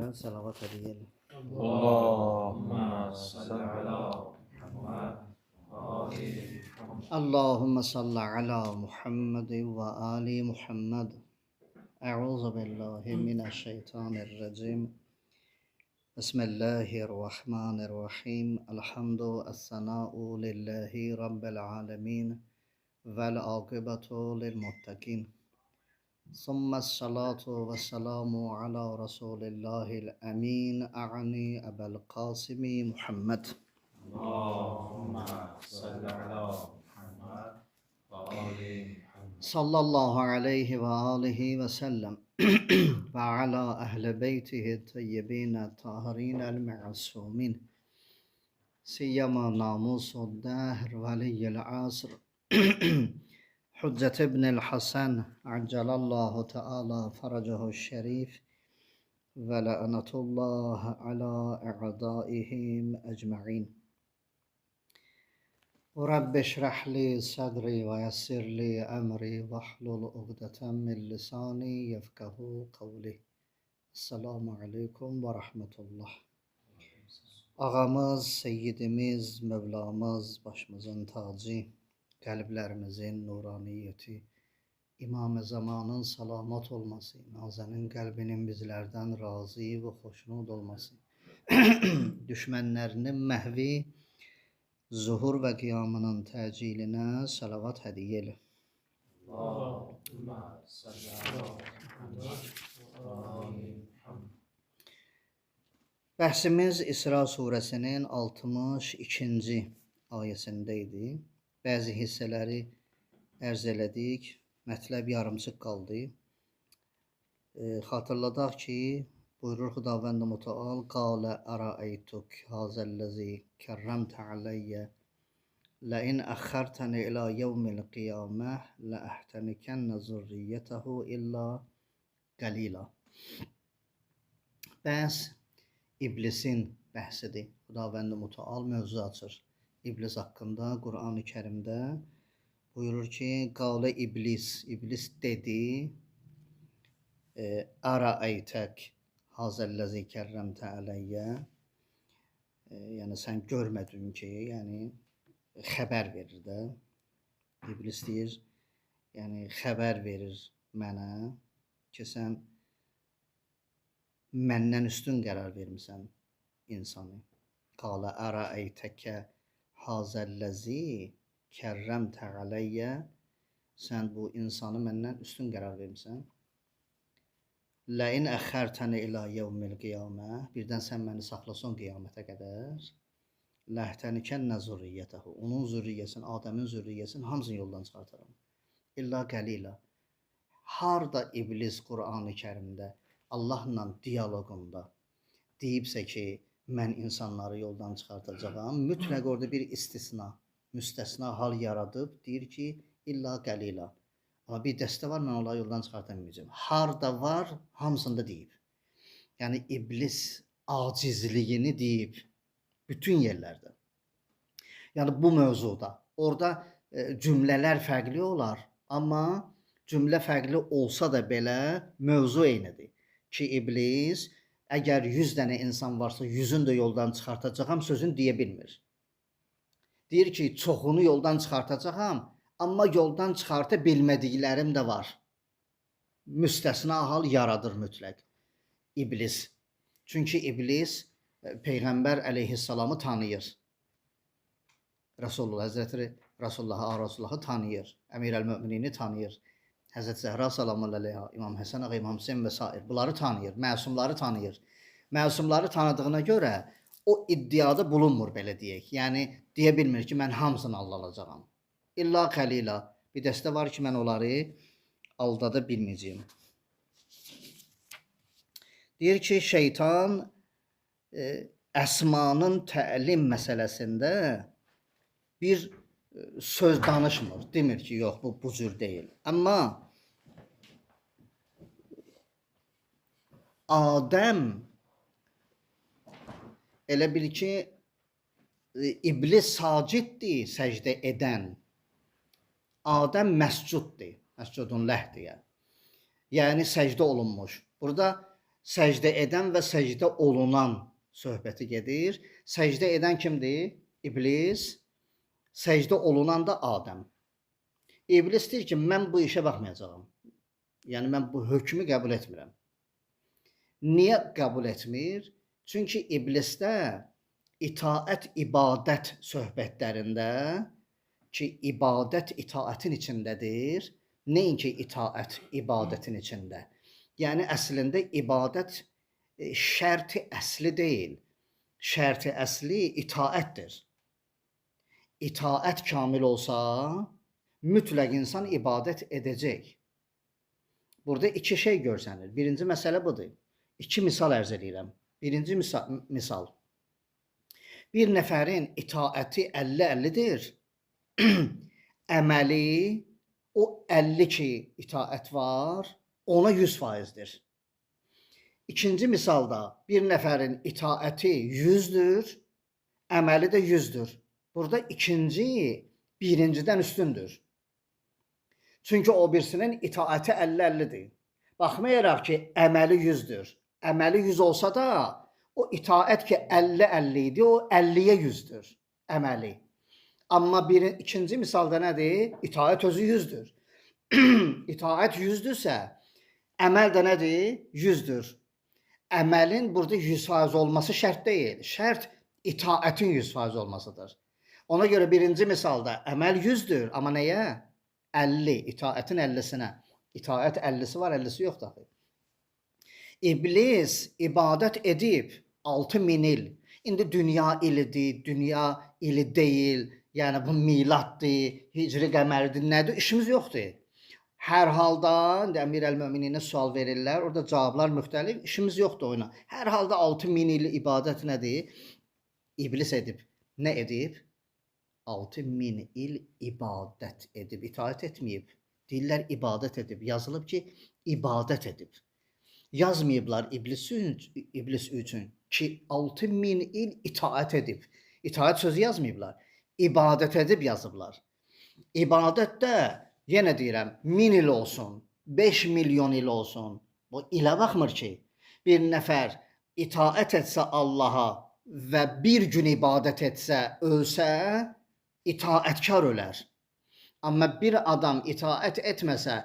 Peyğəmbərə salavat edəyilə. Allahümme salli ala Muhammed ve ali Muhammed. Allahümme salli ala Muhammed ve ali Muhammed. Euzu billahi mineşşeytanirracim. Bismillahirrahmanirrahim. Elhamdu es-sena'u lillahi rabbil alamin. Vel akibetu lil muttaqin. ثم الصلاة والسلام على رسول الله الأمين أعني أبا القاسم محمد Allahümme salli ala Muhammed ve ali Muhammed. صلى الله عليه وآله وسلم وعلى أهل بيته الطيبين الطاهرين المعصومين سيما ناموس الدهر ولي العصر حجة ابن الحسن عجل الله تعالى فرجه الشريف ولعنة الله على أعدائهم أجمعين رب اشرح لي صدري ويسر لي أمري واحلل عقدة من لساني يفقه قولي. Esselamu Aleyküm ve Rahmetullah. Ağamız, Seyyidimiz, Mevlamız, başımızın tacı, kalplerimizin nuraniyeti, İmam-ı Zamanın salamat olması, Nazenin kalbinin bizlerden razı ve hoşnut olması, düşmanlarının məhvi, zuhur ve kıyamının teciline salavat hediyeyle. Allahümme salli ala Muhammed ve ali Muhammed. Bəhsimiz İsra suresinin 62. ayəsindəydi. Bəzi hissələri ərz elədik, mətləb yarımçıq qaldı. Xatırladaq ki, buyurur Xudavənd Mütəal: "Qalə ərəeytuk hazəllazi kərrəmtə aleyyə لئن أخرتني إلى يوم القيامة لأحتنكن ذريته إلا قليلا." Bəs İblisin bəhsidir. Xudavənd Mütəal mövzu açır. İblis haqqında Qur'an-ı Kərimdə buyurur ki, qalə İblis dedi, ərəeytək hazəllazi kərrəmtə aleyyə, yəni sən görmədin ki, yəni xəbər verir də. İblis deyir, yəni xəbər verir mənə ki, sən məndən üstün qərar vermisən insanı. Qalə ərəeytəkə hazəllazi kərrəmtə aleyyə, sən bu insanı məndən üstün qərar vermisən. Ləin əxərtəni ilə yevmil qiyamə, birdən sən məni saxlasan qiyamətə qədər. Ləhtənikənnə zürriyyətəhu, onun zürriyyəsini, Adəmin zürriyyəsini hamısını yoldan çıxartaram. İlla qəlilə. Harda İblis Qur'an-ı Kərimdə Allahla diyaloqunda deyibsə ki, mən insanları yoldan çıxartacağam, mütləq orada bir istisna, müstəsna hal yaradıb, deyir ki, illa qəlilə. Amma bir dəstə var, mən onları yoldan çıxartamayacağım. Harda var, hamısında deyib. Yəni İblis acizliyini deyib. Bütün yerlərdə. Yəni bu mövzuda. Orada cümlələr fərqli olar, amma cümlə fərqli olsa da belə mövzu eynidir. Ki İblis əgər 100 dənə insan varsa 100-ünü də yoldan çıxartacağam sözünü deyə bilmir. Deyir ki, çoxunu yoldan çıxartacağam, amma yoldan çıxarta bilmədiklərim də var. Müstəsna hal yaradır mütləq. İblis. Çünki İblis Peyğəmbər əleyhissalamı tanıyır. Rasulullah, Həzrəti Rasulullahı tanıyır. Əmirəl-Möminini tanıyır. Həzrət Zəhra salamun aleyha, İmam Həsən ağa, İmam Hüseyin və s. Bunları tanıyır, məsumları tanıyır. Məsumları tanıdığına görə o iddiada bulunmur, belə deyək. Yəni, deyə bilmir ki, mən hamısını alacağam. İlla qəlilə. Bir dəstə var ki, mən onları aldada bilməyəcəyim. Deyir ki, şeytan əsmanın təlim məsələsində bir söz danışmır. Demir ki, yox, bu cür deyil. Amma Adəm elə bil ki, İblis saciddir, səcdə edən. Adəm məscuddur, məscudun ləh deyə. Yəni səcdə olunmuş. Burada Səcdə edən və səcdə olunan söhbəti gedir. Səcdə edən kimdir? İblis. Səcdə olunan da Adəm. İblis deyir ki, mən bu işə baxmayacağam. Yəni mən bu hökmü qəbul etmirəm. Niyə qəbul etmir? Çünki iblisdə itaət, ibadət söhbətlərində ki, ibadət itaətin içindədir. Nəinki itaət ibadətin içində. Yəni əslində ibadət şərti əsli deyil. Şərti əsli itaətdir. İtaət kamil olsa, mütləq insan ibadət edəcək. Burada iki şey görsənir. Birinci məsələ budur. İki misal ərz edirəm. Birinci misal. Bir nəfərin itaəti 50-50-dir. Əməli, o 50 ki itaət var, ona 100%'dir. İkinci misalda bir nəfərin itaəti 100'dür, əməli də 100'dür. Burada ikinci birincidən üstündür. Çünki o birisinin itaəti 50-50'dir. Baxmayaraq ki, əməli 100'dür. Əməli 100 olsa da, o itaət ki 50-50 idi, o 50'ye 100'dür əməli. Amma ikinci misalda nədir? İtaət özü 100'dür. İtaət 100'dürsə, əməl də nədir? 100'dür. Əməlin burada 100% olması şərt deyil. Şərt itaətin 100% olmasıdır. Ona görə birinci misalda əməl 100'dür, amma nəyə? 50, itaətin 50'sinə. İtaət 50'si var, 50'si yox dahi. İblis ibadət edib 6000 il. İndi dünya ilidir, dünya ili deyil. Yəni bu miladdır, hicri qəməridir, nədir? İşimiz yoxdur. Hər halda Əmir əl-Mömininə sual verirlər, orada cavablar müxtəlif, işimiz yoxdur oyuna. Hər halda 6000 il ibadət nədir? İblis edib. Nə edib? 6000 il ibadət edib, itaət etməyib. Deyirlər ibadət edib, yazılıb ki, ibadət edib. Yazmayıblar iblis üçün ki, 6000 il itaət edib. İtaət sözü yazmayıblar, ibadət edib yazıblar. İbadətdə yenə deyirəm, 1000 il olsun, 5 milyon il olsun. Bu ilə baxmır ki, bir nəfər itaət etsə Allaha və bir gün ibadət etsə, ölsə, itaətkar ölər. Amma bir adam itaət etməsə,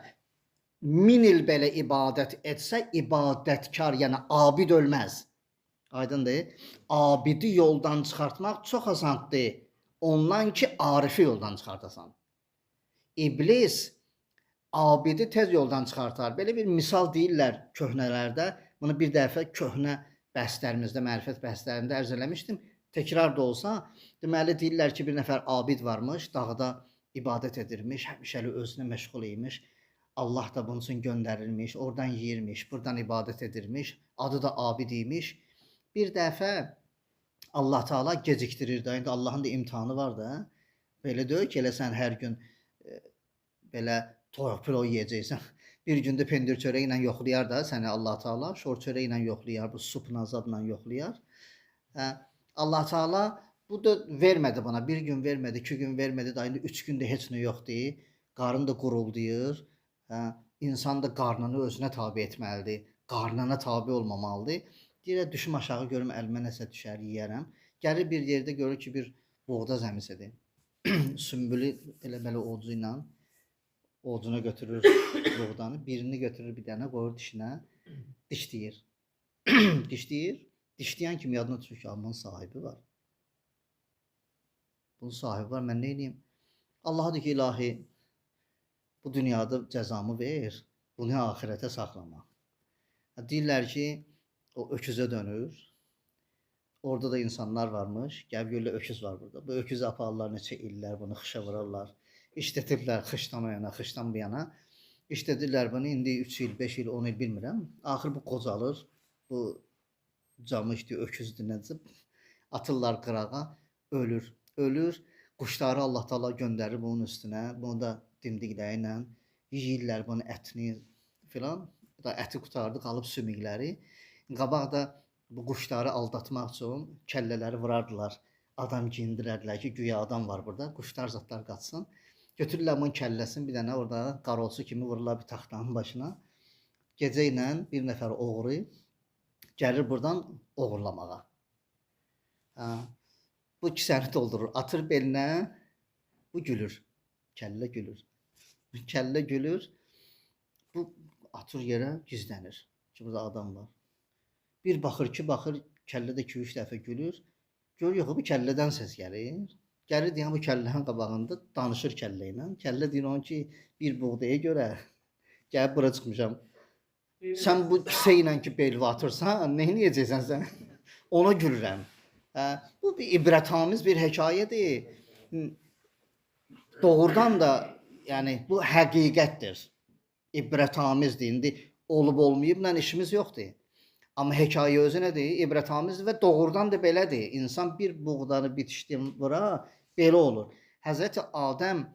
1000 il belə ibadət etsə, ibadətkar, yəni abid ölməz. Aydındır? Abidi yoldan çıxartmaq çox asandır. Ondan ki, arifi yoldan çıxartasan. İblis abidi tez yoldan çıxartar. Belə bir misal deyirlər köhnələrdə. Bunu bir dəfə köhnə bəhslərimizdə, mərifət bəhslərimdə ərz eləmişdim. Təkrar da olsa, deməli deyirlər ki, bir nəfər abid varmış, dağda ibadət edirmiş, həmişəli özünə məşğul imiş. Allah da bunun üçün göndərilmiş, oradan yeyirmiş, buradan ibadət edirmiş, adı da abid imiş. Bir dəfə Allah Teala gecikdirir də, indi Allahın da imtihanı var da. Belə deyil ki, elə sən hər gün belə toyuq pilo yeyəcəksən. Bir gündə pendir çörəyi ilə yoxlayar da səni Allah Teala, şor çörəyi ilə yoxlayar, bu supla zadla yoxlayar. Allah Teala bu da vermədi bana. Bir gün vermədi, 2 gün vermədi, da indi 3 gündə heç nə yoxdur. Qarın da quruldayır. İnsan da qarnını özünə tabe etməlidir. Qarnına tabe olmamalıdır. Deyirə düşüm aşağı görüm əlimə nəsə düşər, yeyərəm. Gəlir bir yerdə görür ki, bir buğda zəmisidir. Sümbülü elə belə ovucu ilə ovucuna götürür buğdanı, birini götürür bir dənə qoyur dişinə, dişləyir. Dişləyir. Dişləyən kimi yadına düşür ki, bunun sahibi var. Bunun sahibi var, mən nə edeyim? Allah deyir ki, ilahi, bu dünyada cəzamı ver, bunu ahirətə saxlama. Deyirlər ki, o öküzə dönür. Orada da insanlar varmış. Gəl görlə öküz var burada. Bu öküzü aparırlar neçə illər, bunu xışa vurarlar. İşlətirlər xışdan o yana, xışdan bu yana. İşlədirlər bunu indi 3 il, 5 il, 10 il bilmirəm. Axır bu qocalır. Bu camışdı, öküzdür necə. Atırlar qırağa, ölür. Ölür. Quşları Allah Taala göndərir bunun üstünə. Bunu da dimdikləri ilə yeyirlər bunun ətini filan. Da əti qutardı, qalıb sümükləri. Qabaqda bu quşları aldatmaq üçün kəllələri vurardılar. Adam giyindirərdilər ki, güya adam var burada. Quşlar zatlar qaçsın. Götürürlər bunun kəlləsini bir dənə orada qarolsu kimi vururlar bir taxtanın başına. Gecə ilə bir nəfər oğru Gəlir buradan oğurlamağa. Ha, bu kisəni doldurur, atır belinə, bu gülür. Kəllə gülür. Kəllə gülür. Bu atır yerə, gizlənir. Ki burada adam var. Bir baxır ki, kəllə də 2-3 dəfə gülür. Görür yox, bu kəllədən səs gəlir. Gəlir deyən bu kəllənin qabağında danışır kəllə ilə. Kəllə deyir onun ki, bir buğdaya görə gəlib bura çıxmışam. Sən bu kisə ilə ki belvi atırsan, nə edəcəksən sən? Ona gülürəm. Bu bir ibrətamiz bir hekayədir. Doğrudan da yəni bu həqiqətdir. İbrətamizdir. İndi olub olmayıbla işimiz yoxdur. Amma hekayə özü nədir? İbrətamizdir və doğrudan da belədir. İnsan bir buğdanı bitişdi bura, belə olur. Həzrəti Adəm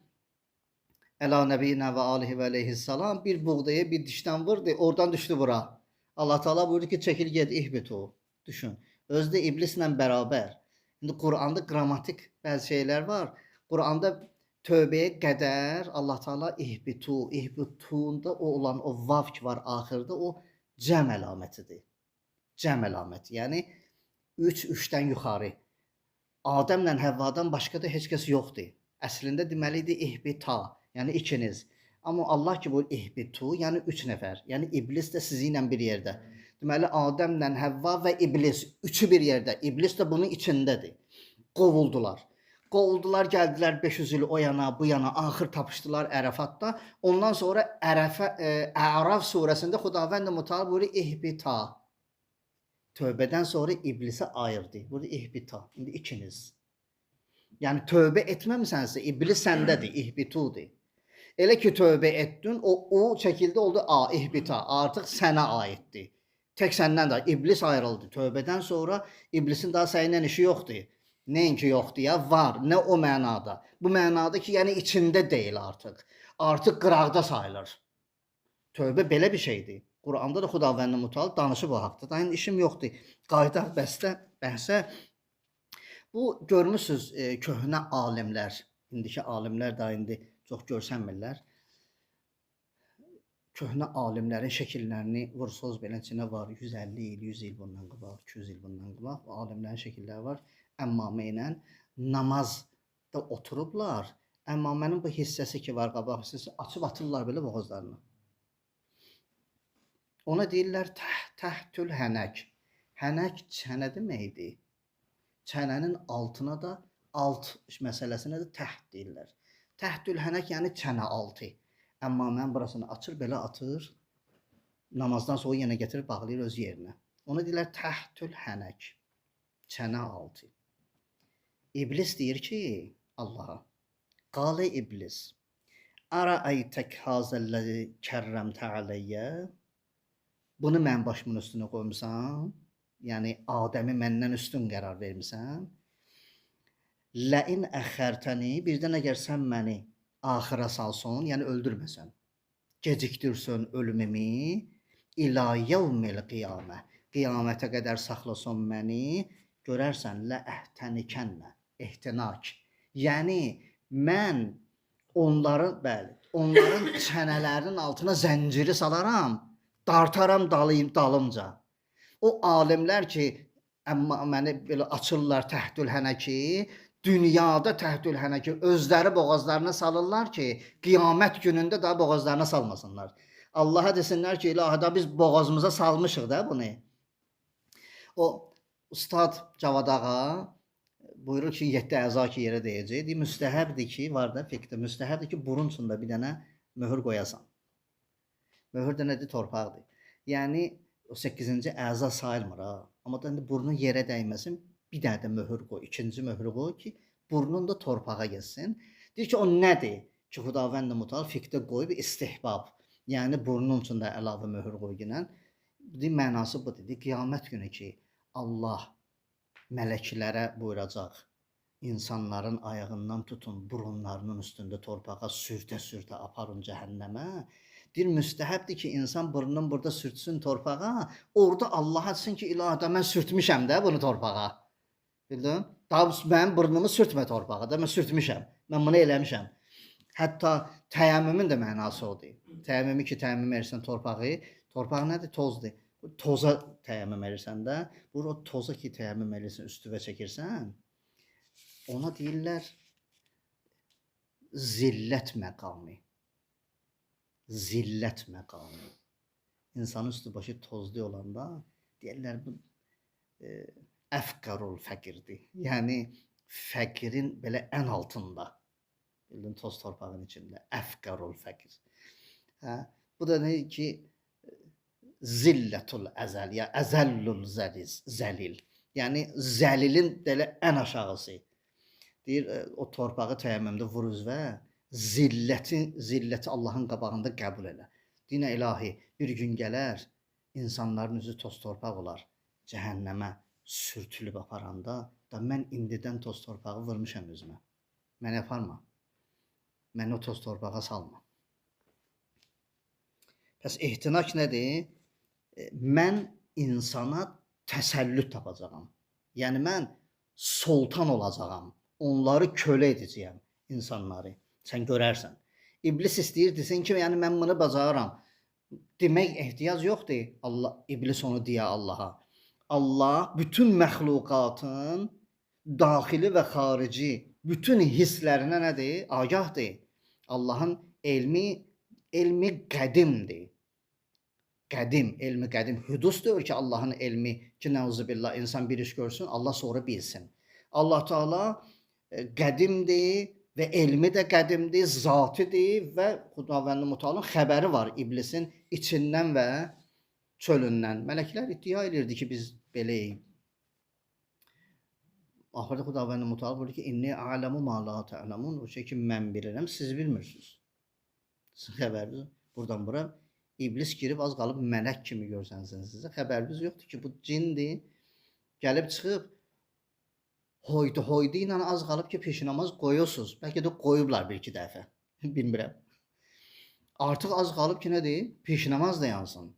əla nəbiyyinə və alihi və aleyhissalam bir buğdaya bir dişdən vurdu, oradan düşdü bura. Allah Teala buyurdu ki, çəkil get ihbitu. Düşün. Özü də iblislə bərabər. İndi Quranda qrammatik bəzi şeylər var. Quranda tövbəyə qədər Allah Teala ihbitunda o olan o vav ki var axırda o cəm əlamətidir. Cəm əlaməti. Yəni 3-3-dən yuxarı. Adəmlə Həvvadan başqa da heç kəs yoxdur. Əslində deməlidir ihbita, yəni ikiniz. Amma Allah ki bu ihbitu, yəni 3 nəfər. Yəni iblis də sizi ilə bir yerdə. Deməli Adəmlə Həvva və iblis üçü bir yerdə. İblis də bunun içindədir. Qovuldular. Qovuldular, gəldilər 500 il o yana, bu yana, axır tapışdılar Ərəfatda. Ondan sonra Əraf surəsində Xudavənd Mütəal buyurur ihbita. Tövbədən sonra iblisə ayırdı. Burada ihbita. İndi ikiniz. Yəni tövbə etməmisənsə iblis səndədir, ihbitudur. Elə ki tövbə etdin, o çəkildi oldu ihbita. Artıq sənə aiddir. Tək səndən də iblis ayrıldı. Tövbədən sonra iblisin daha sənlə işi yoxdur. Nəinki yoxdur ya, var. Nə o mənada? Bu mənada ki, yəni içində deyil artıq. Artıq qıraqda sayılır. Tövbə belə bir şeydir. Quranda da Xudavənd Mütəal danışıb o haqda. Da indi işim yoxdur. Qayıdaq bəhsə. Bu görmüsüz köhnə alimlər, indiki alimlər də indi çox görsənmirlər. Köhnə alimlərin şəkillərini vursanız belə içində var 150 il, 100 il bundan qabaq, 200 il bundan qabaq alimlərin şəkilləri var. Əmmamə ilə namazda oturublar. Əmmamənin bu hissəsi ki var qabaq hissəsi açıb atırlar belə boğazlarını. Ona deyirlər təhtül hənək. Hənək çənə deməkdir. Çənənin altına da alt məsələsinə də təht deyirlər. Təhtül hənək yəni çənə altı. Amma mən burasını açır, belə atır. Namazdan sonra yenə gətirib bağlayır öz yerinə. Ona deyirlər təhtül hənək. Çənə altı. İblis deyir ki, Allaha, qalə iblis, ərəəytək hazəlləzi kərrəmtə aləyyə. Bunu mən başımın üstünə qoymuşam. Yəni Adəmi məndən üstün qərar vermisən. Ləin əxərtəni, birdən əgər sən məni axıra salsan, yəni öldürməsən, gecikdirsən ölümümü, ilə yevmil qiyamə, qiyamətə qədər saxlasan məni, görərsən lə əhtənikənnə, ehtinak. Yəni mən onların çənələrinin altına zənciri salaram, dartaram dalımca. O alimlər ki, məni belə açırlar təhtül hənəki, dünyada təhtül hənəki özləri boğazlarına salırlar ki, qiyamət günündə daha boğazlarına salmasınlar. Allaha desinlər ki, ilahi da biz boğazımıza salmışıq da bunu. O Ustad Cavad ağa buyurur ki, 7 əza ki yerə deyəcək. Müstəhəbdir ki, var da fiqdə, müstəhəbdir ki, burun içində bir dənə möhür qoyasan. Möhür də nədir? Torpaqdır. Yəni o 8-ci əza sayılmır ha. Amma da indi burnun yerə dəyməsin, bir dənə də möhür qoy, ikinci möhürü qoy ki, burnun da torpağa gəlsin. Deyir ki, o nədir? Ki, Xudavənd Mütəal fiqdə qoyub istihbab. Yəni burnun içində əlavə möhür qoyğunən. Deyir, mənası budur. Deyir, qiyamət günü ki, Allah mələklərə buyuracaq, insanların ayağından tutun, burunlarının üstündə torpağa sürtə-sürtə aparın cəhənnəmə. Deyir, müstəhəbdir ki, insan burnunun burada sürtsün torpağa, orada Allah açsın ki, ilahi mən sürtmüşəm də bunu torpağa. Bildin? Daha mənim burnumu sürtmə torpağa da, mən sürtmüşəm, mən bunu eləmişəm. Hətta təyəmmümün də mənası odur. Təyəmmümü ki, təyəmmüm ersən torpağı, torpaq nədir? Tozdur. Toza təyəmmüm edirsən də, bu o toza ki təyəmmüm edirsən, üstüvə çəkirsən, ona deyirlər zillət məqamı. Zillət məqamı. İnsanın üstü başı tozlu olanda deyirlər bu əfqarul fəqirdir. Yəni fəqirin belə ən altında. Bildin toz torpağın içində əfqarul fəqir. Hə? Bu da nə ki zillətul əzəl ya əzəllul zəlil. Yəni zəlilin belə ən aşağısı. Deyir o torpağı təyəmmümdə vur üzvə, zilləti Allahın qabağında qəbul elə. Dinə ilahi bir gün gələr, insanların üzü toz torpaq olar, cəhənnəmə sürtülüb aparanda da mən indidən toz torpağı vurmuşam üzümə. Mənə yaparma. Məni o toz torpağa salma. Bəs ehtinak nədir? Mən insana təsəllüt tapacağam. Yəni mən sultan olacağam. Onları kölə edəcəyəm insanları. Sən görərsən. İblis istəyir desin ki, yəni mən bunu bacarıram. Demək ehtiyac yoxdur. Allah iblis onu deyə Allaha. Allah bütün məxluqatın daxili və xarici bütün hisslərinə nədir? Agahdır. Allahın elmi qədimdir. Qədim, elmi qədim. Hüdus deyir ki, Allahın elmi ki, nəuzubillah, insan bir iş görsün, Allah sonra bilsin. Allah Teala qədimdir və elmi də qədimdir, zatidir və Xudavənd Mütəallanın xəbəri var iblisin içindən və çölündən. Mələklər iddia edirdi ki, biz beləyik. Axırda Xudavənd Mütəalla buyurdu ki, inni a'lamu ma la ta'lamun. O şey ki, mən bilirəm, siz bilmirsiniz. Sizin xəbəriniz buradan bura. İblis girib az qalıb mələk kimi görsənsin sizə. Xəbəriniz yoxdur ki, bu cindir. Gəlib çıxıb hoydu ilə az qalıb ki, peşinamaz qoyuyorsunuz. Bəlkə də qoyublar bir-iki dəfə. Bilmirəm. Artıq az qalıb ki, nədir? Peşinamaz da yansın.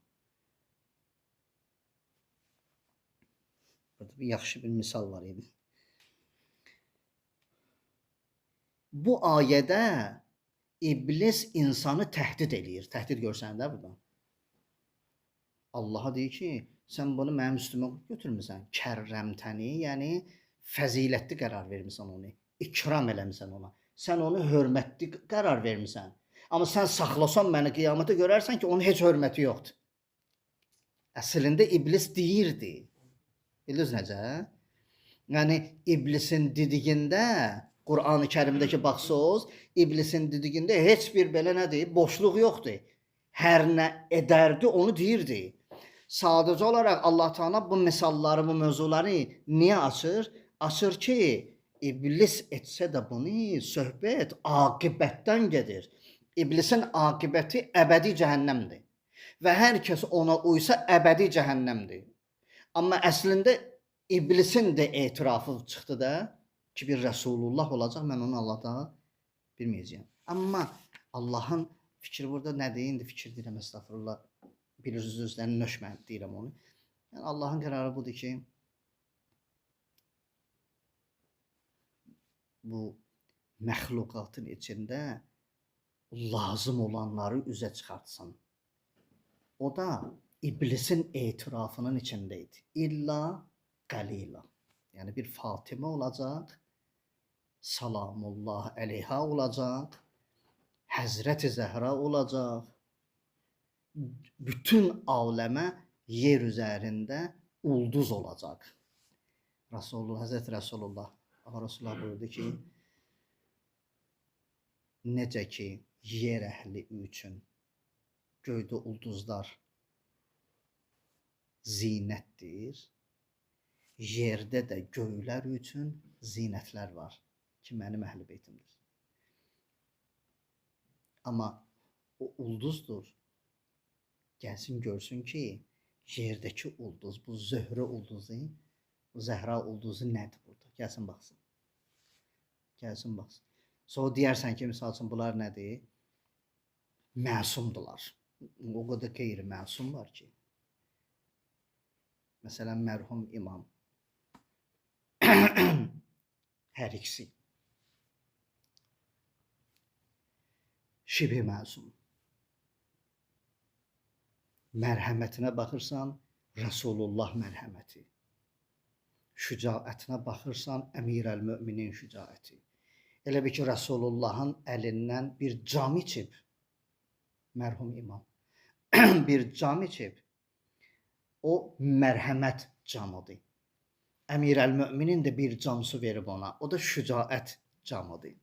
Burada bir yaxşı bir misal var idi. Bu ayədə İblis insanı təhdid eləyir. Təhdid görsən də burada. Allaha deyir ki, sən bunu mənim üstümə götürmüsən. Kərrəmtəni, yəni fəzilətli qərar vermisən onu. İkram eləmisən ona. Sən onu hörmətli qərar vermisən. Amma sən saxlasan məni qiyamətə görərsən ki, onun heç hörməti yoxdur. Əslində İblis deyirdi. Bildiniz necə? Yəni İblisin dediyində Qur'an-ı Kərimdəki baxsınız, İblisin dediyində heç bir belə nədir? Boşluq yoxdur. Hər nə edərdi, onu deyirdi. Sadəcə olaraq Allah Teala bu misalları, bu mövzuları niyə açır? Açır ki, İblis etsə də bunu söhbət aqibətdən gedir. İblisin aqibəti əbədi cəhənnəmdir. Və hər kəs ona uysa əbədi cəhənnəmdir. Amma əslində İblisin də etirafı çıxdı da ki, bir Rəsulullah olacaq, mən onu Allahdan bilməyəcəyəm. Amma Allahın fikri burada nədir? İndi fikir deyirəm, estağfurullah, bilirsiniz, nöşmə deyirəm onu. Yəni Allahın qərarı budur ki, bu məxluqatın içində lazım olanları üzə çıxartsın. O da İblisin etirafının içindeydi. İlla qalila. Yəni bir Fatimə olacaq, salamullah əleyha olacaq, Həzrəti Zəhra olacaq. Bütün aləmə yer üzərində ulduz olacaq. Həzrəti Rəsulullah buyurdu ki, necə ki yer əhli üçün göydə ulduzlar zinətdir, yerdə də göylər üçün zinətlər var ki, mənim əhl-i beytimdir. Amma o ulduzdur. Gəlsin görsün ki, yerdəki ulduz, bu Zöhrə ulduzu, bu Zəhra ulduzu nədir burada? Gəlsin baxsın. Gəlsin baxsın. Sonra deyərsən ki, misal üçün bunlar nədir? Məsumdular. O qədər qeyri-məsum var ki. Məsələn, mərhum imam. Hər ikisi. Şibhi məsum. Mərhəmətinə baxırsan, Rəsulullah mərhəməti. Şücaətinə baxırsan, Əmirəl-Möminin şücaəti. Elə bir ki, Rəsulullahın əlindən bir cam içib, mərhum imam, bir cam içib, o mərhəmət camıdır. Əmirəl-Möminin də bir cam su verib ona, o da şücaət camıdır.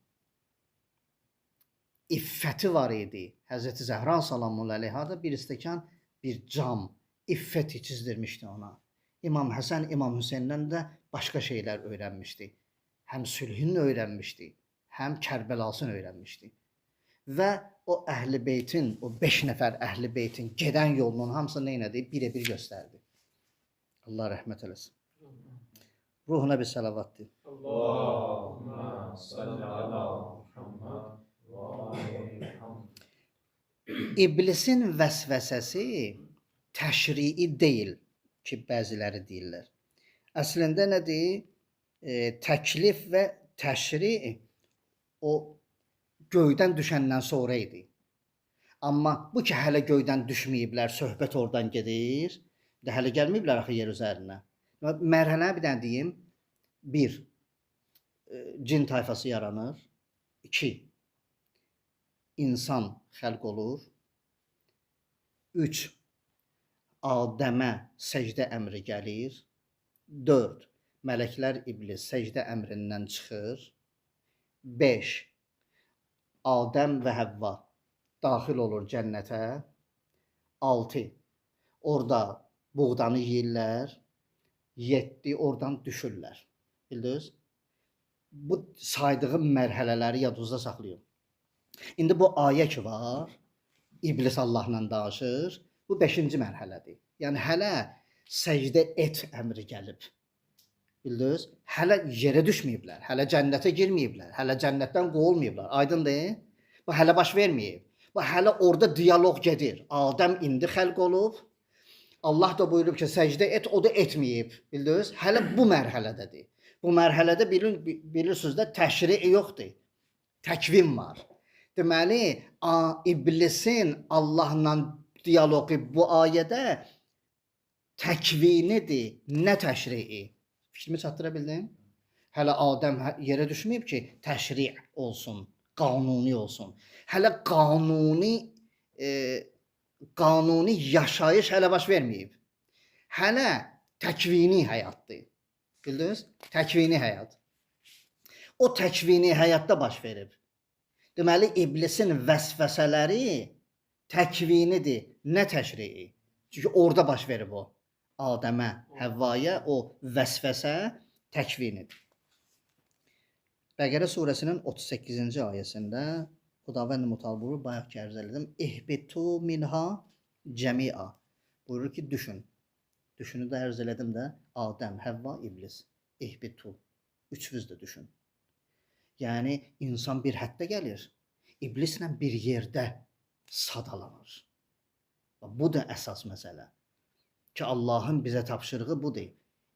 İffəti var idi. Həzrəti Zəhra salamun əleyha da bir stəkan, bir cam, iffət çizdirmişdi ona. İmam Həsən, İmam Hüseyndən də başqa şeylər öyrənmişdi. Həm sülhünü öyrənmişdi, həm Kərbəlasını öyrənmişdi. Və o Əhl-i Beytin, o 5 nəfər Əhl-i Beytin gedən yolunun hamısını nə elədi? Birə-bir göstərdi. Allah rəhmət eləsin. Ruhuna bir salavat deyil. Allahümme salli ala Muhammed ve ali Muhammed. İblisin vəsvəsəsi təşrii deyil ki, bəziləri deyirlər. Əslində nədir? Təklif və təşri o göydən düşəndən sonra idi. Amma bu ki, hələ göydən düşməyiblər, söhbət oradan gedir. Hələ gəlməyiblər axı yer üzərinə. Mərhələ bir dənə deyim. 1. Cin tayfası yaranır. 2. İnsan xəlq olur. 3. Adəmə səcdə əmri gəlir. 4. Mələklər iblis səcdə əmrindən çıxır. 5. Adəm və Həvva daxil olur cənnətə. 6. Orada buğdanı yeyirlər. 7. Oradan düşürlər. Bildiniz? Bu saydığım mərhələləri yadınızda saxlayın. İndi bu ayə ki var, iblis Allahla danışır. Bu 5-ci mərhələdir. Yəni hələ səcdə et əmri gəlib. Bildiniz? Hələ yerə düşməyiblər, hələ cənnətə girməyiblər, hələ cənnətdən qovulmayıblar. Aydındır? Bu hələ baş verməyib. Bu hələ orada diyaloq gedir. Adəm indi xəlq olub. Allah da buyurub ki, səcdə et, o da etməyib. Bildiniz? Hələ bu mərhələdədir. Bu mərhələdə bilirsiniz də təşri yoxdur. Təkvin var. Deməli, iblisin Allahla diyaloqu bu ayədə təkvinidir, nə təşrii. Fikrimi çatdıra bildim? Hələ Adəm yerə düşməyib ki, təşri olsun, qanuni olsun. Hələ qanuni yaşayış hələ baş verməyib. Hələ təkvini həyatdır. Bildiniz? Təkvini həyat. O təkvini həyatda baş verib. Deməli, iblisin vəsvəsələri təkvinidir, nə təşrii. Çünki orada baş verib o. Adəmə, Həvvaya o vəsvəsə təkvinidir. Bəqərə surəsinin 38-ci ayəsində Xudavənd Mütəal buyurur, bayaq ki ərz elədim. İhbitu minha cəmi'a. Buyurur ki, düşün. Düşünü də ərz elədim də, Adəm, Həvva, iblis. İhbitu. Üçünüz də düşün. Yəni, insan bir həddə gəlir. İblislə bir yerdə sadalanır. Bu da əsas məsələ. Ki, Allahın bizə tapşırığı budur.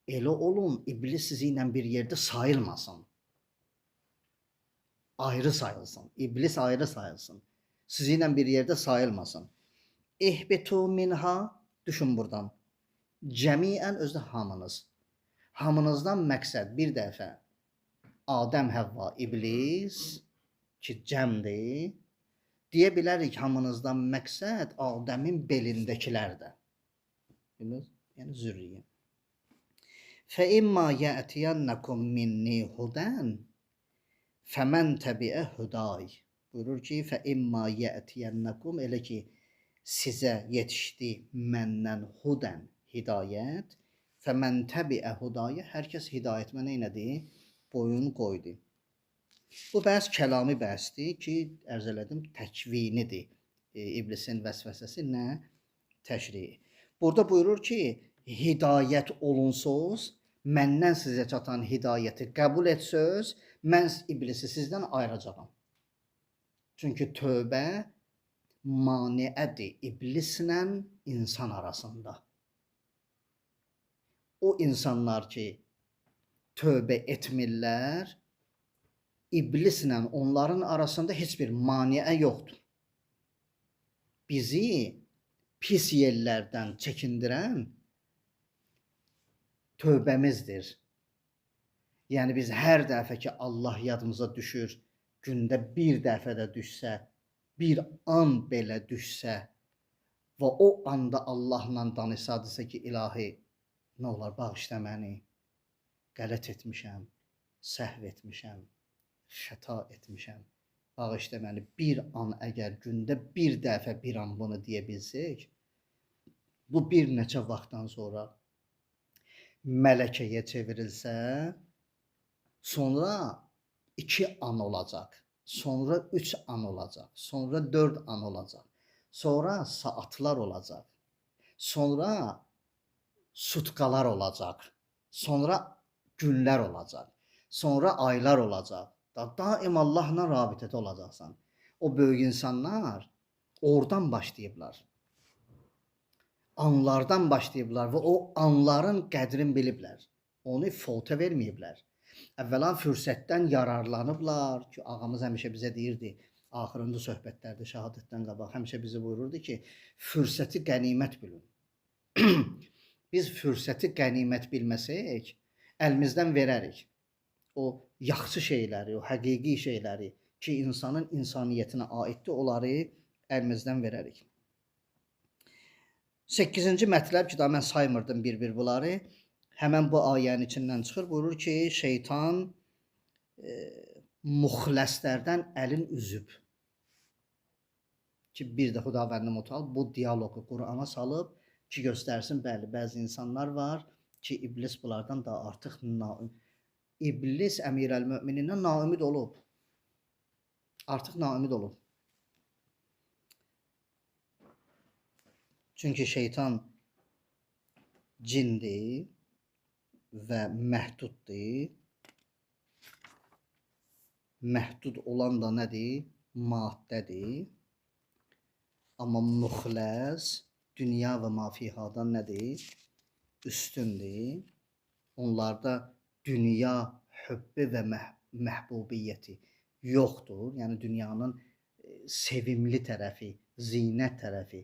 Elə olun, iblis sizi ilə bir yerdə sayılmasın. Ayrı sayılsın. İblis ayrı sayılsın. Sizi ilə bir yerdə sayılmasın. İhbitu minha, düşün buradan. Cəmiən özdə hamınız. Hamınızdan məqsəd bir dəfə Adəm, Həvva, iblis ki, cəmdir. Deyə bilərik hamınızdan məqsəd Adəmin belindəkilər də. Yəni zürriyə. فَإِمَّا يَأْتِيَنَّكُمْ مِنِّي هُدًى فَمَنْ تَبِعَ هُدَايَ. Buyurur ki, فَإِمَّا يَأْتِيَنَّكُمْ elə ki sizə yetişdi məndən hudən hidayət. فَمَنْ تَبِعَ هُدَايَ. Hər kəs hidayətimə nədir? Boyun qoydu. Bu bəhs kəlami bəhsdir ki, ərz elədim, təkvinidir. İblisin vəsvəsəsi nə? Təşrii. Burada buyurur ki, hidayət olunsuz, məndən sizə çatan hidayəti qəbul etsöz, mən iblisi sizdən ayıracağam. Çünki tövbə maniədir iblislə insan arasında. O insanlar ki, tövbə etmirlər, iblislə onların arasında heç bir maniə yoxdur. Bizi pis yerlərdən çəkindirən tövbəmizdir. Yəni biz hər dəfə ki Allah yadımıza düşür, gündə bir dəfə də düşsə, bir an belə düşsə və o anda Allahla danışsadısa ki, ilahi, nə olar bağışla məni, qələt etmişəm, səhv etmişəm, xəta etmişəm, bağışla məni. Bir an əgər gündə bir dəfə bir an bunu deyə bilsək, bu bir neçə vaxtdan sonra mələkəyə çevrilsə, sonra 2 an olacaq, sonra 3 an olacaq, sonra 4 an olacaq, sonra saatlar olacaq, sonra sutkalar olacaq, sonra günlər olacaq, sonra aylar olacaq. Daim Allahla rabitədə olacaqsan. O böyük insanlar oradan başlayıblar. Anlardan başlayıblar və o anların qədrini biliblər. Onu fota verməyiblər. Əvvəla fürsətdən yararlanıblar ki, ağamız həmişə bizə deyirdi, axırıncı söhbətlərdə şəhadətdən qabaq həmişə bizi buyururdu ki, fürsəti qənimət bilin. Biz fürsəti qənimət bilməsək, əlimizdən verərik. O yaxşı şeyləri, o həqiqi şeyləri ki, insanın insaniyyətinə aiddir, onları əlimizdən verərik. 8-ci mətləb ki, daha mən saymırdım bir-bir bunları. Həmən bu ayənin içindən çıxır, buyurur ki, şeytan muxləslərdən əlin üzüb. Ki, bir də Xudavənd Mütəal bu diyaloqu Qurana salıb ki, göstərsin, bəli, bəzi insanlar var ki, iblis bunlardan da artıq İblis Əmirəl-Möminindən naümid olub. Artıq naümid olub. Çünki şeytan cindir və məhduddur. Məhdud olan da nədir? Maddədir. Amma müxləs dünya və mafihadan nədir? Üstündür. Onlarda dünya hübbü və məhbubiyyəti yoxdur. Yəni dünyanın sevimli tərəfi, zinət tərəfi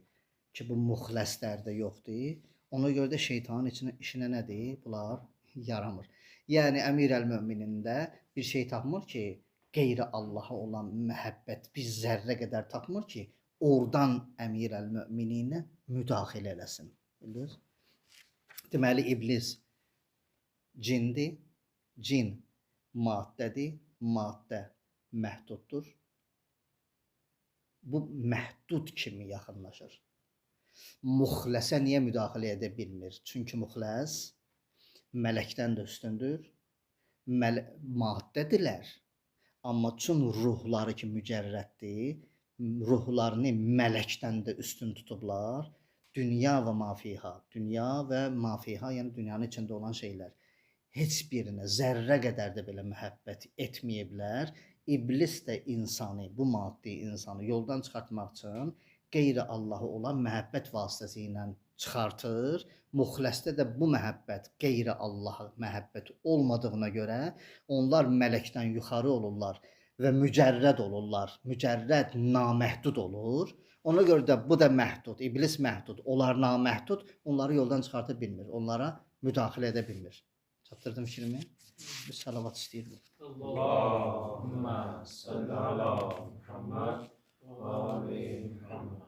ki, bu müxləslərdə yoxdur. Ona görə də şeytanın işinə nədir? Bunlar yaramır. Yəni Əmirəl-Möminində bir şey tapmır ki, qeyri Allaha olan məhəbbət bir zərrə qədər tapmır ki, oradan Əmirəl-Mömininə müdaxilə eləsin. Bildiniz? Deməli, iblis cindir, cin maddədir, maddə məhduddur. Bu məhdud kimi yaxınlaşır. Muxləsə niyə müdaxilə edə bilmir? Çünki müxləs mələkdən də üstündür. Maddədirlər. Amma çün ruhları ki mücərrəddir, ruhlarını mələkdən də üstün tutublar. Dünya və mafiha, dünya və mafiha, yəni dünyanın içində olan şeylər. Heç birinə zərrə qədər də belə məhəbbət etməyiblər. İblis də insanı, bu maddi insanı yoldan çıxartmaq üçün qeyri Allahı olan məhəbbət vasitəsilə çıxartır. Muxləsdə də bu məhəbbət qeyri Allahı məhəbbət olmadığına görə onlar mələkdən yuxarı olurlar və mücərrəd olurlar. Mücərrəd naməhdud olur. Ona görə də bu da məhdud, iblis məhdud, onlar naməhdud, onları yoldan çıxarta bilmir, onlara müdaxilə edə bilmir. Çatdırdım fikrimi? Bir salavat istəyirdim. Allahümme salli ala Muhammed və ali Muhammed.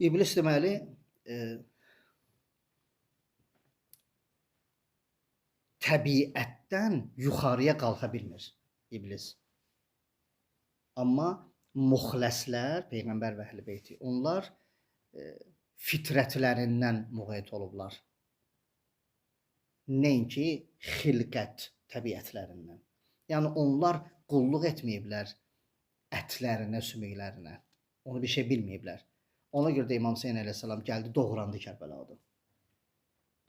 İblis deməli, təbiətdən yuxarıya qalxa bilmir iblis. Amma muxləslər, Peyğəmbər və Əhl-i Beyti, onlar fitrətlərindən müğayət olublar. Nəinki xilqət təbiətlərindən. Yəni onlar qulluq etməyiblər ətlərinə, sümüklərinə. Onu bir şey bilməyiblər. Ona görə də İmam Hüseyn əleyhissalam gəldi, doğrandı Kərbəlada.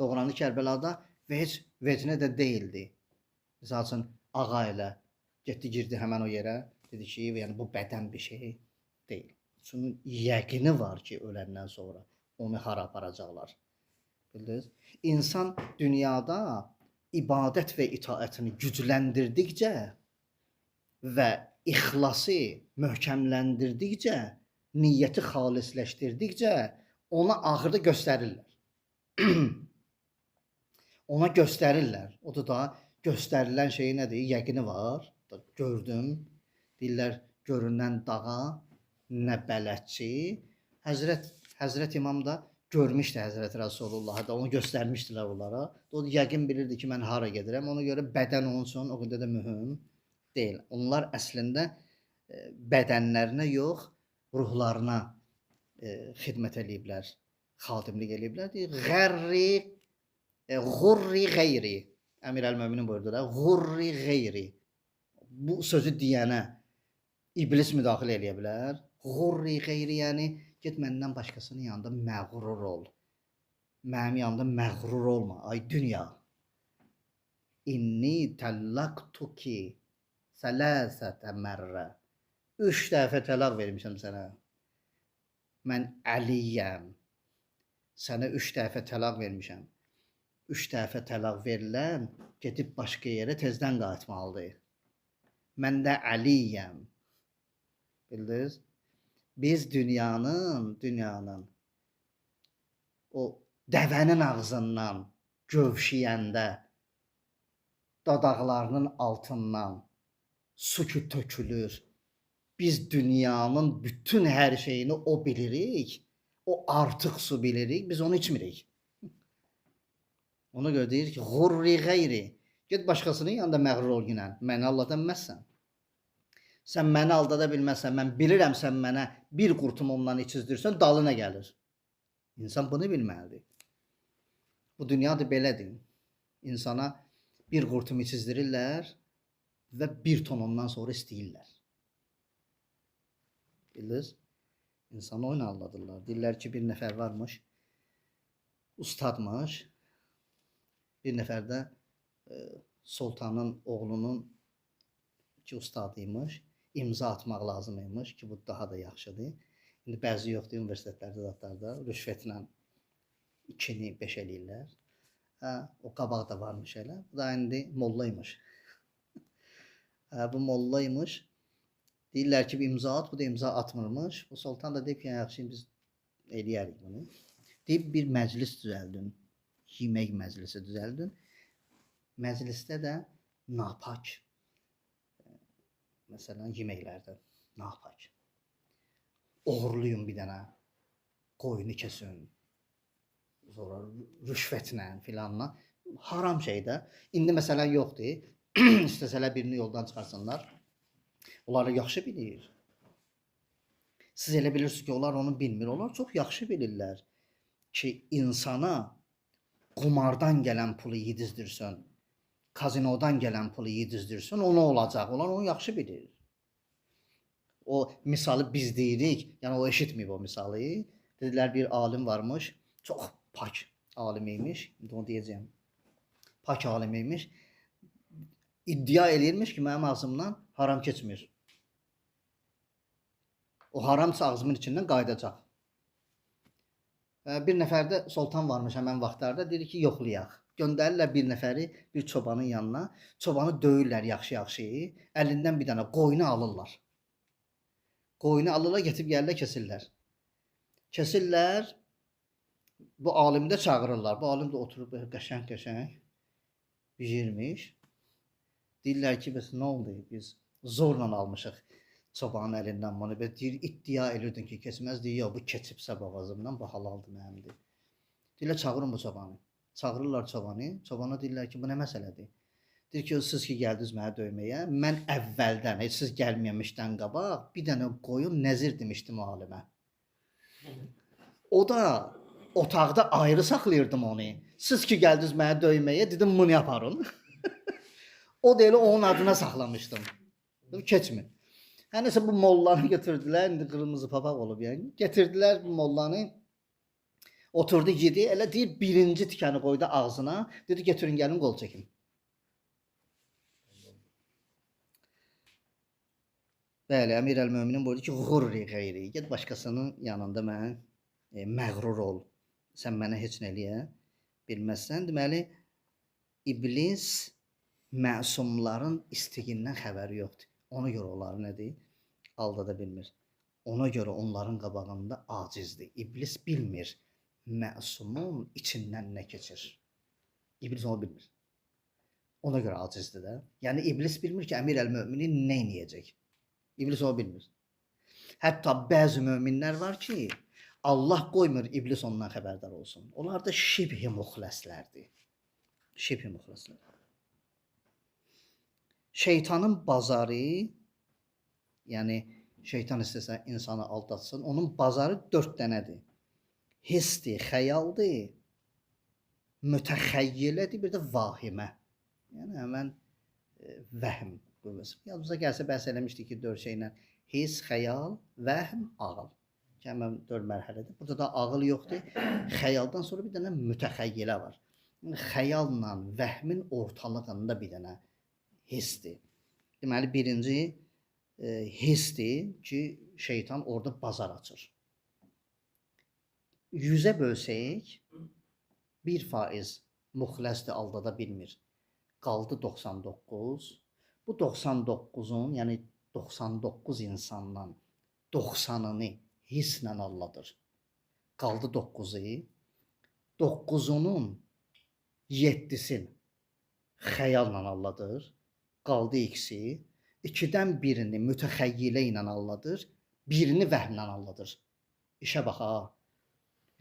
Doğrandı Kərbəlada və heç vecinə də deyildi. Məsəl üçün ağa ilə getdi, girdi həmən o yerə, dedi ki, yəni bu bədən bir şey deyil. Çünki yəqini var ki, öləndən sonra onu hara aparacaqlar. Bildiniz? İnsan dünyada ibadət və itaətini gücləndirdikcə və ixlası möhkəmləndirdikcə, niyyəti xalisləşdirdikcə ona axırda göstərirlər. Ona göstərirlər. O da göstərilən şey nədir? Yəqini var. Gördüm. Deyirlər görünən dağa nə bələdçi. Həzrət İmam da görmüşdü Həzrət Rəsulullahı da, onu göstərmişdilər onlara. O yəqin bilirdi ki, mən hara gedirəm. Ona görə bədən onun üçün o qədər də mühüm deyil. Onlar əslində bədənlərinə yox, ruhlarına xidmət eləyiblər, xadimlik eləyiblər. Deyir, Gurri gayri. Əmir əl-Möminin buyurdu da, Gurri gayri. Bu sözü deyənə iblis müdaxilə eləyə bilər. Gurri gayri yəni get məndən başqasının yanında məğrur ol. Mənim yanında məğrur olma. Ay dünya. İnni tallaqtuki salasata mərrə. 3 dəfə təlaq vermişəm sənə. Mən Əliyəm. Sənə 3 dəfə təlaq vermişəm. 3 dəfə təlaq verilən gedib başqa yerə tezdən qayıtmalıdır. Mən də Əliyəm. Bildiniz? Biz dünyanın o dəvənin ağzından gövşəyəndə dodaqlarının altından su ki tökülür. Biz dünyanın bütün hər şeyini o bilirik. O artıq su bilirik. Biz onu içmirik. Ona görə deyir ki, Gurri gayri. Get başqasının yanında məğrur ol günən. Məni aldada bilməzsən. Sən məni aldada bilməzsən. Mən bilirəm sən mənə bir qurtum ondan içizdirsən, dalına gəlir. İnsan bunu bilməlidir. Bu dünyada belədir. İnsana bir qurtum içizdirirlər və 1 ton ondan sonra istəyirlər. Bildiniz? İnsanı oyuna aldadırlar. Deyirlər ki, bir nəfər varmış, ustadmış. Bir nəfər də sultanın oğlunun ki, ustadıymış. İmza atmaq lazımıymış ki, bu daha da yaxşıdır. İndi bəzi yoxdur universitetlərdə, zatlarda rüşvətlə 2-ni 5 eləyirlər. O qabaq da varmış elə. Bu da indi mollaymış. Bu mollaymış. Deyirlər ki, bir imza at, bu da imza atmırmış. Bu sultan da deyib ki, yaxşı biz eləyərik bunu. Deyib bir məclis düzəldin. Yemək məclisi düzəldin. Məclisdə də napak. Məsələn, yeməklərdə napak. Oğurluyum bir dənə. Qoyunu kesin. Sonra rüşvətlə filanla. Haram şey də. İndi məsələn yoxdur. İstəsələr birini yoldan çıxarsınlar. Onları yaxşı bilir. Siz elə bilirsiniz ki, onlar onu bilmir. Onlar çox yaxşı bilirlər ki, insana qumardan gələn pulu yedizdirsin, kazinodan gələn pulu yedizdirsin, ona olacaq. Onlar onu yaxşı bilir. O misalı biz deyirik, yəni o eşitməyib o misalı. Dedilər bir alim varmış, çox pak alim imiş, onu deyəcəyəm. Pak alim imiş. İddia eləyirmiş ki, mənim ağzımdan haram keçmir. O haramsa ağzımın içindən qayıdacaq. Bir nəfər də sultan varmış həmən vaxtlarda, deyir ki, yoxlayaq. Göndərirlər bir nəfəri bir çobanın yanına. Çobanı döyürlər yaxşı-yaxşı. Əlindən bir dənə qoyunu alırlar. Qoyunu alırlar, getirib gəlirlər, kesirlər. Kesirlər. Bu alimi də çağırırlar. Bu alim də oturub qəşəng-qəşəng bişirmiş. Deyirlər ki, bəs nə oldu? Biz zorla almışıq çobanın əlindən bunu. Deyir, iddia edirdin ki, keçməz. Deyir, yox, bu keçibsə boğazımdan, bu halaldır mənimdir. Deyirlər, çağırın bu çobanı. Çağırırlar çobanı. Çobana deyirlər ki, bu nə məsələdir? Deyir ki, siz ki gəldiniz mənə döyməyə, mən əvvəldən, heç siz gəlməmişdən qabaq bir dənə qoyun nəzir demişdim alimə. O da otaqda ayrı saxlayırdım onu. Siz ki gəldiniz mənə döyməyə, dedim bunu yaparın. O da elə onun adına saxlamışdım. Keçmir. Hər nəsə bu mollanı götürdülər, indi qırmızı papaq olub yəni. Gətirdilər bu mollanı. Oturdu yedi, elə deyir birinci tikəni qoydu ağzına. Dedi getirin gəlin qol çəkin. Bəli, Əmir əl-Möminin buyurdu ki, Gurri gayri. Get başqasının yanında mən məğrur ol. Sən mənə heç nə eləyə bilməzsən. Deməli, iblis məsumların istiyindən xəbəri yoxdur. Ona görə onları nədir? Aldada bilmir. Ona görə onların qabağında acizdir. İblis bilmir məsumun içindən nə keçir. İblis onu bilmir. Ona görə acizdir də. Yəni iblis bilmir ki, Əmir əl-Möminin nə edəcək. İblis onu bilmir. Hətta bəzi möminlər var ki, Allah qoymur iblis ondan xəbərdar olsun. Onlar da şibhi muxləslərdir. Şibhi muxləslər. Şeytanın bazarı, yəni şeytan istəsə insanı aldatsın, onun bazarı 4 dənədir. Hisdir, xəyaldır, mütəxəyyilədir, bir də vahimə. Yəni həmən vəhm qüvvəsi. Yadınıza gəlsə bəhs eləmişdik ki, 4 şeylə his, xəyal, vəhm, ağıl. Ki, həmən 4 mərhələdir. Burada da ağıl yoxdur. Xəyaldan sonra bir dənə mütəxəyyilə var. Yəni xəyalla vəhmin ortalığında bir dənə hisdir. Deməli birinci hisdir ki, şeytan orada bazar açır. 100-ə bölsək 1% muxləsdir, aldada bilmir. Qaldı 99. Bu 99-un, yəni 99 insandan 90-ını hisslə alladır. Qaldı 9-u. 9-unun 7-sin xəyalla alladır. Qaldı ikisi. 2-dən birini mütəxəyyilə ilə alladır. Birini vəhmlə alladır. İşə bax ha.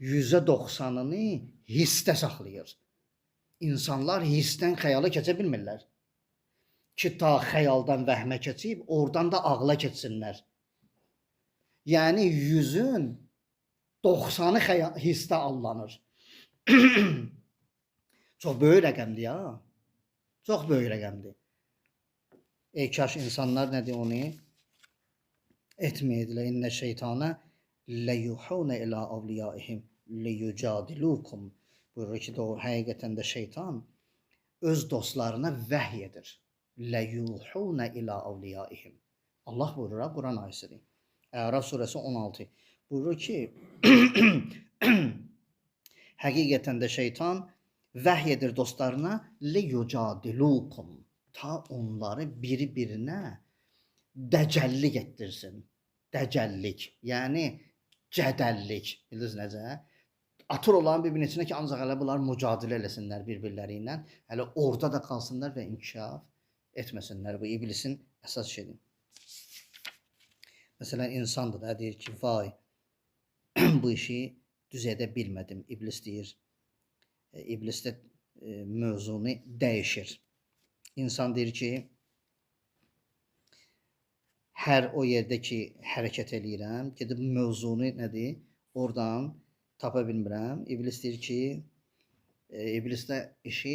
100-ə 90-ını hissdə saxlayır. İnsanlar hissdən xəyala keçə bilmirlər. Ki, ta xəyaldan vəhmə keçib, oradan da ağla keçsinlər. Yəni 100-ün 90-ı hissdə allanır. Çox böyük rəqəmdir ya. Çox böyük rəqəmdir. Kaş insanlar nədir onu etməyədilər. İnnə şeytana ləyuhunə ilə avliyaihim liyucadilukum. Buyurur ki, o həqiqətən də şeytan öz dostlarına vəhy edir. Ləyuhunə ilə avliyaihim. Allah buyurur, Quran ayəsidir. Əraf surəsi 16. Buyurur ki, həqiqətən də şeytan vəhy edir dostlarına liyucadilukum. Ta onları biri-birinə dəcəllik etdirsin. Dəcəllik, yəni cədəllik. Bilirsiniz necə? Atır olan bir-birinin içinə ki, ancaq hələ bunlar mücadilə eləsinlər bir-birləri ilə. Hələ orada da qalsınlar və inkişaf etməsinlər. Bu iblisin əsas şeyidir. Məsələn, insandır da, deyir ki, vay, bu işi düz edə bilmədim. İblis deyir, iblis də mövzunu dəyişir. İnsan deyir ki, hər o yerdə ki, hərəkət eləyirəm, gedib mövzunu nədir, oradan tapa bilmirəm. İblis deyir ki, iblis də işi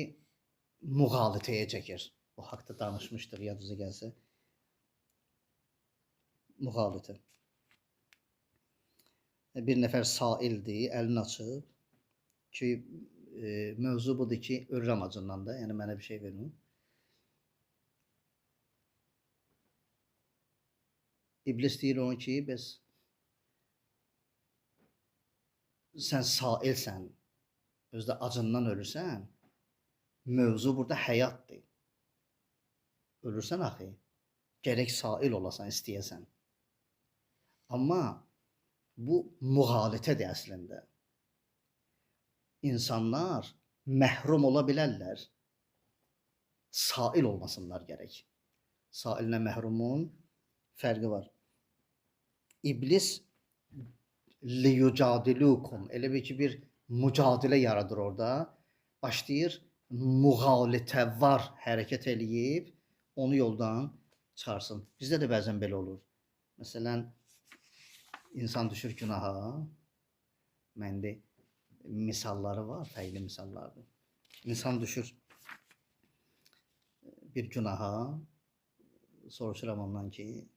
müğalitəyə çəkir. O haqda danışmışdıq, yadınıza gəlsə. Müğalitə. Bir nəfər saildir, əlini açıb ki, mövzu budur ki, ölürəm acından da, yəni mənə bir şey verin. İblis deyir ona ki, bəs sən sailsən, özdə acından ölürsən, mövzu burada həyatdır. Ölürsən axı, gərək sail olasan, istəyəsən. Amma bu müğalitədir əslində. İnsanlar məhrum ola bilərlər, sail olmasınlar gərək. Sailə məhrumun fərqi var. İblis liyucadilukum, elə bir ki, bir mücadilə yaradır orada. Başlayır, müğalitə var hərəkət eləyib, onu yoldan çıxarsın. Bizdə də bəzən belə olur. Məsələn, insan düşür günaha. Məndə misalları var, fərqli misallardır. İnsan düşür bir günaha, soruşuram ondan ki,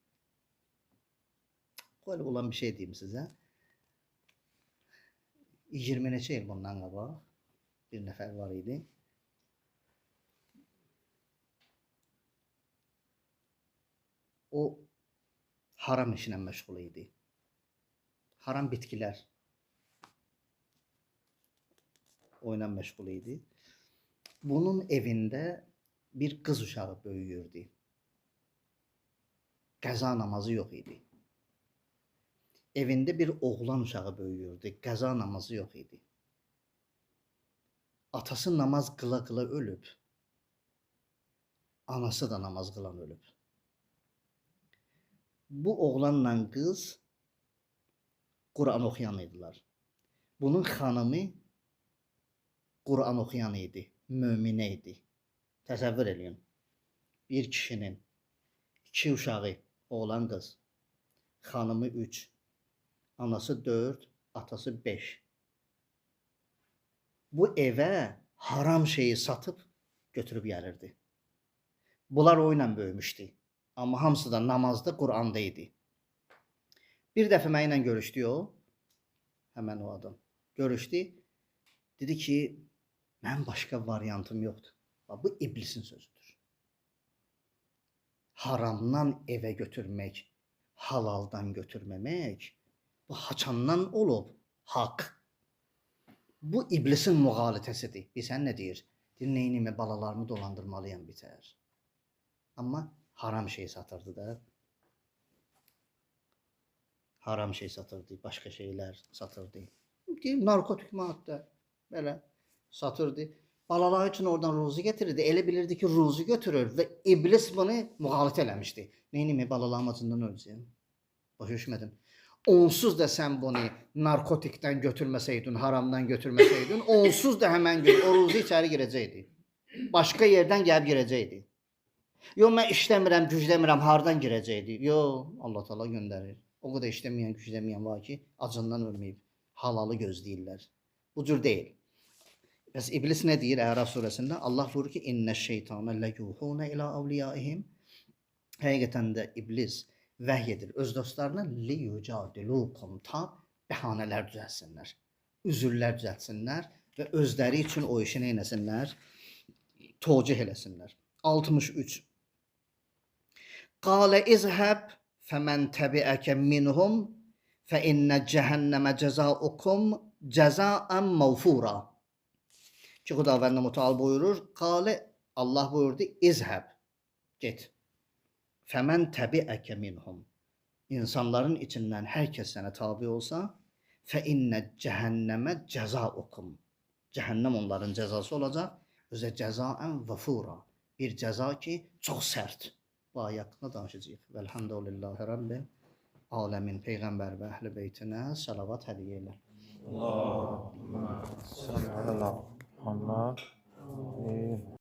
böyle olan bir şey diyeyim sizə. 20 neçə il bundan qabaq bir nəfər var idi. O haram işlə məşğul idi. Haram bitkilər oyla məşğul idi. Bunun evində bir qız uşağı böyüyürdü. Qəza namazı yox idi. Evində bir oğlan uşağı böyüyürdü. Qəza namazı yox idi. atası namaz qıla-qıla ölüb. Anası da namaz qılan ölüb. Bu oğlanla qız Quran oxuyan idilər. Bunun xanımı Quran oxuyan idi, möminə idi. Təsəvvür eləyin. Bir kişinin 2 uşağı, oğlan qız, xanımı 3, anası 4, atası 5. Bu evə haram şeyi satıb götürüb gəlirdi. Bunlar o ilə böyümüşdü. Amma hamısı da namazda, Quranda idi. Bir dəfə mənimlə görüşdü o, həmən o adam. Görüşdü, dedi ki, mən başqa variantım yoxdur. Bu iblisin sözüdür. Haramdan evə götürmək, halaldan götürməmək, bu haçandan olub, haqq. Bu iblisin müğalitəsidir. Bilsən nə deyir? Deyir, neynimi balalarımı dolandırmalıyam bitər. Amma haram şey satırdı da. Haram şey satırdı, başqa şeylər satırdı. Deyir, narkotik maddə, belə satırdı. Balalar üçün oradan ruzu getirirdi. Elə bilirdi ki, ruzu götürür və iblis bunu müğalit eləmişdi. Neynimi balalarım acından öləcəyim? Başa düşmədim. Onsuz da sən bunu narkotikdən götürməsəydin, haramdan götürməsəydin, onsuz da həmən gün o ruzu içəri girəcəkdi. Başqa yerdən gəlib girəcəkdi. Yox, mən işləmirəm, gücləmirəm, hardan girəcəkdi? Yox, Allah Taala göndərir. O qədər işləməyən, gücləməyən var ki, acından ölməyib, halalı gözləyirlər. Bu cür deyil. Bəs iblis nə deyir Ərəf surəsində? Allah buyurur ki, İnnə şeytanə ləyuhunə ilə avliyaihim. Həqiqətən də iblis vəhy edir öz dostlarına liyucadilukum, ta bəhanələr düzəltsinlər, üzürlər düzəltsinlər və özləri üçün o işi nə etsinlər? Tocih eləsinlər. 63. Qalə izhəb fəmən təbiəkə minhum fə innə cəhənnəmə cəzaukum cəzaən mağfura. Ki Xudavənd Mütəal buyurur, qalə Allah buyurdu, izhəb, get. Fəmən təbiəkə minhum. İnsanların içindən hər kəs sənə tabi olsa, fə innə cəhənnəmə cəzaukum. Cəhənnəm onların cəzası olacaq, özə cəzaən vəfura. Bir cəza ki, çox sərt. Bu ayət haqqında danışacağıq. Vəlhamdülillahi Rabbil aləmin. Peyğəmbər və əhl-i beytinə salavat hədiyyə elə. Allahümme salli ala Muhammed.